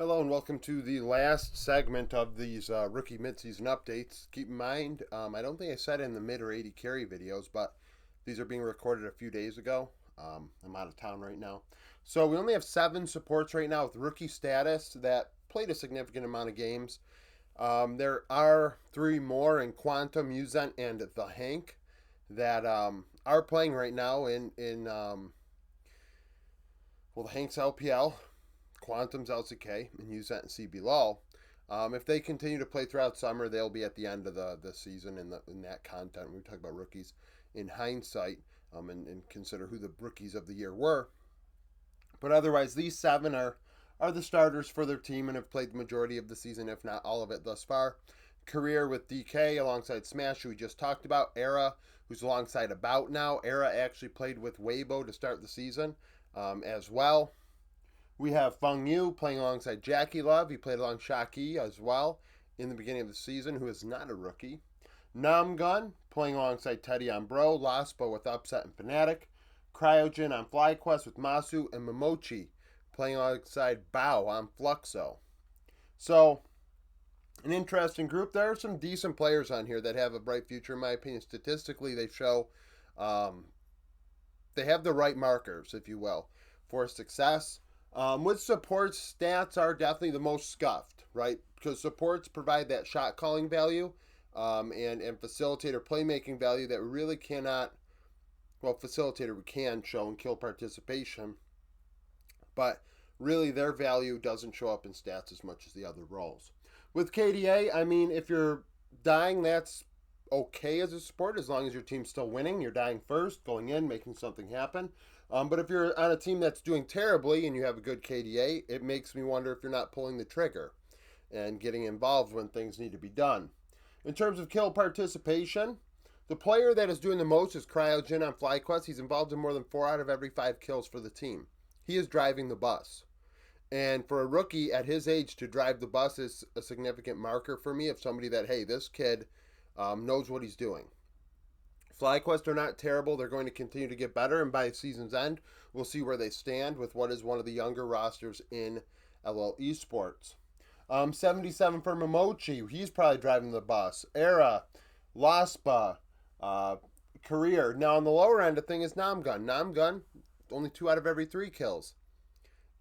Hello and welcome to the last segment of these rookie midseason updates. Keep in mind, I don't think I said in the mid or 80 carry videos, but these are being recorded a few days ago. I'm out of town right now. So we only have 7 supports right now with rookie status that played a significant amount of games. There are 3 more in Quantum, Uzent, and the Hank that are playing right now in the Hank's LPL. Quantum's LCK, and use that in CB Lol. If they continue to play throughout summer, they'll be at the end of the season in that content. We talk about rookies in hindsight and consider who the rookies of the year were. But otherwise, these 7 are the starters for their team and have played the majority of the season, if not all of it thus far. Career with DK alongside Smash, who we just talked about. Era, who's alongside About now. Era actually played with Weibo to start the season as well. We have Feng Yu playing alongside Jackie Love. He played along Shaki as well in the beginning of the season, who is not a rookie. Namgun playing alongside Teddy on Bro. Laspa with Upset and Fnatic. Cryogen on FlyQuest with Masu. And Momochi playing alongside Bao on Fluxo. So, an interesting group. There are some decent players on here that have a bright future, in my opinion. Statistically, they show they have the right markers, if you will, for success. With supports, stats are definitely the most scuffed, right? Because supports provide that shot calling value and facilitator playmaking value that we really cannot. Well, facilitator we can show in kill participation, but really their value doesn't show up in stats as much as the other roles. With KDA, I mean, if you're dying, that's okay as a support as long as your team's still winning. You're dying first, going in, making something happen. But if you're on a team that's doing terribly and you have a good KDA, it makes me wonder if you're not pulling the trigger and getting involved when things need to be done. In terms of kill participation, the player that is doing the most is Cryogen on FlyQuest. He's involved in more than 4 out of every 5 kills for the team. He is driving the bus. And for a rookie at his age to drive the bus is a significant marker for me of somebody that, hey, this kid knows what he's doing. FlyQuest are not terrible. They're going to continue to get better, and by season's end, we'll see where they stand with what is one of the younger rosters in Lol Esports. 77 for Momochi. He's probably driving the bus. Era, Laspa, Career. Now, on the lower end of thing is Namgun. Namgun, only 2 out of every 3 kills.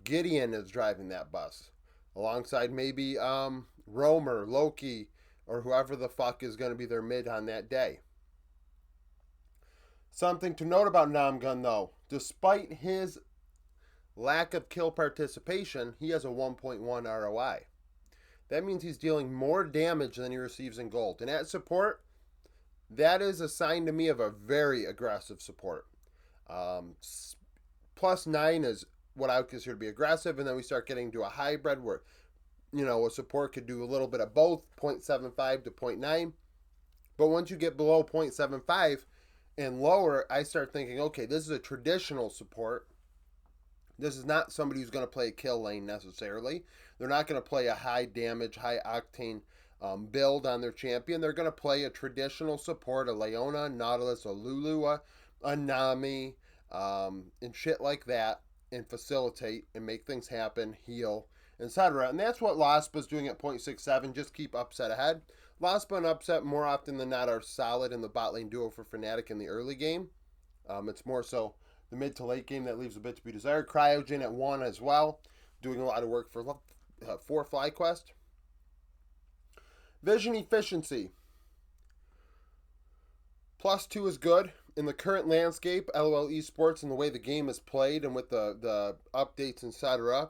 Gideon is driving that bus, alongside maybe Roamer, Loki, or whoever the fuck is going to be their mid on that day. Something to note about Namgun, though, despite his lack of kill participation, he has a 1.1 ROI. That means he's dealing more damage than he receives in gold. And at support, that is a sign to me of a very aggressive support. Plus 9 is what I would consider to be aggressive, and then we start getting to a hybrid where, a support could do a little bit of both, 0.75 to 0.9. But once you get below 0.75, and lower, I start thinking, okay, this is a traditional support. This is not somebody who's going to play a kill lane necessarily. They're not going to play a high damage, high octane build on their champion. They're going to play a traditional support, a Leona, Nautilus, a Lulu, a Nami, and shit like that, and facilitate and make things happen, heal, etc. And that's what Laspa's doing at 0.67. Just keep Upset ahead. Laspa and Upset more often than not are solid in the bot lane duo for Fnatic in the early game. It's more so the mid to late game that leaves a bit to be desired. Cryogen at 1 as well, doing a lot of work for FlyQuest. Vision efficiency. +2 is good. In the current landscape, LOL Esports and the way the game is played and with the updates, etc.,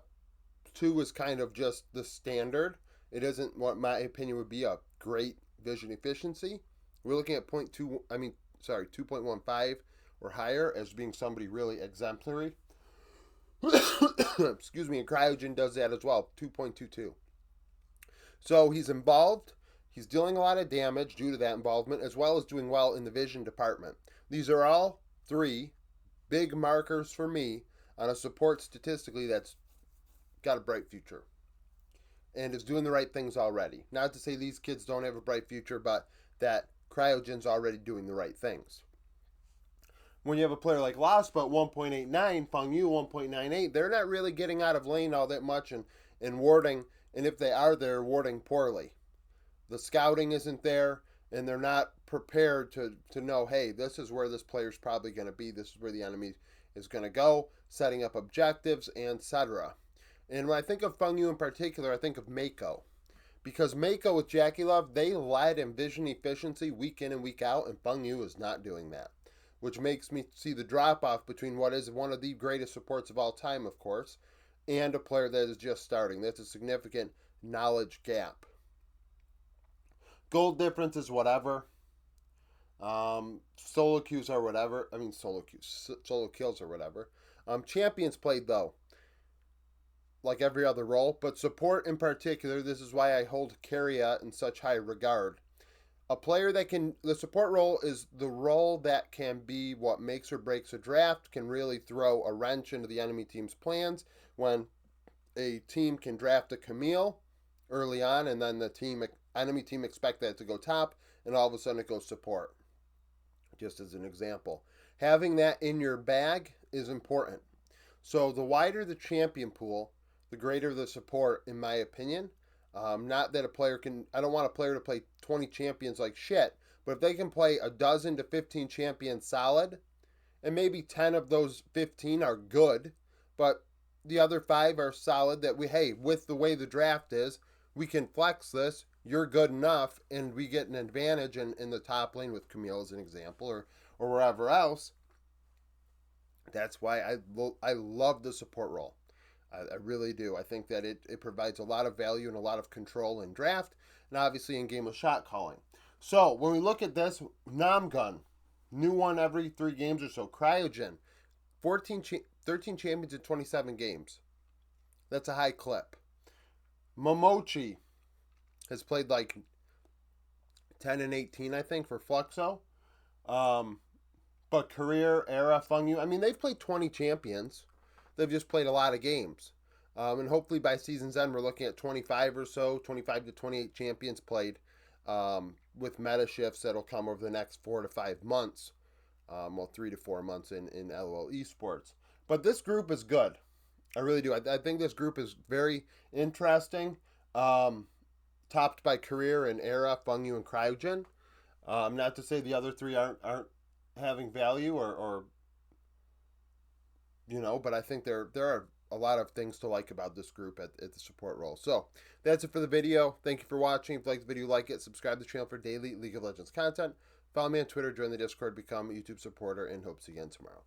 2 is kind of just the standard. It isn't what my opinion would be a great vision efficiency. We're looking at 2.15 or higher as being somebody really exemplary. Excuse me, and Cryogen does that as well, 2.22. So he's involved. He's dealing a lot of damage due to that involvement, as well as doing well in the vision department. These are all 3 big markers for me on a support statistically that's got a bright future and is doing the right things already. Not to say these kids don't have a bright future, but that Cryogen's already doing the right things. When you have a player like Laspa at 1.89, Feng Yu 1.98, they're not really getting out of lane all that much and and warding, and if they are there, warding poorly. The scouting isn't there, and they're not prepared to know, hey, this is where this player's probably going to be, this is where the enemy is going to go, setting up objectives, etc. And when I think of Feng Yu in particular, I think of Mako. Because Mako with Jackie Love, they led in vision efficiency week in and week out, and Feng Yu is not doing that. Which makes me see the drop off between what is one of the greatest supports of all time, of course, and a player that is just starting. That's a significant knowledge gap. Gold difference is whatever. Solo queues are whatever. I mean, solo kills or whatever. Champions played though, like every other role, but support in particular. This is why I hold Carrier in such high regard. A player that can, the support role is the role that can be what makes or breaks a draft, can really throw a wrench into the enemy team's plans when a team can draft a Camille early on, and then the enemy team expect that to go top, and all of a sudden it goes support. Just as an example, having that in your bag is important. So the wider the champion pool, the greater the support, in my opinion. Not that a player can. I don't want a player to play 20 champions like shit, but if they can play a dozen to 15 champions solid, and maybe 10 of those 15 are good, but the other 5 are solid, that hey, with the way the draft is, we can flex this, you're good enough, and we get an advantage in the top lane with Camille as an example, or wherever else. That's why I love the support role. I really do. I think that it provides a lot of value and a lot of control in draft, and obviously in game of shot calling. So when we look at this, Namgun, new one every 3 games or so. Cryogen, 13 champions in 27 games. That's a high clip. Momochi has played like 10 and 18, I think, for Fluxo. But career, era, Feng Yu, I mean, they've played 20 champions. They've just played a lot of games. And hopefully by season's end, we're looking at 25 or so, 25 to 28 champions played, with meta shifts that'll come over the next 4 to 5 months. 3 to 4 months in Lol Esports. But this group is good. I really do. I think this group is very interesting. Topped by career and era, Feng Yu and Cryogen. Not to say the other 3 aren't having value or but I think there are a lot of things to like about this group at the support role. So that's it for the video. Thank you for watching. If you like the video, like it, subscribe to the channel for daily League of Legends content. Follow me on Twitter, join the Discord, become a YouTube supporter, and hope to see you again tomorrow.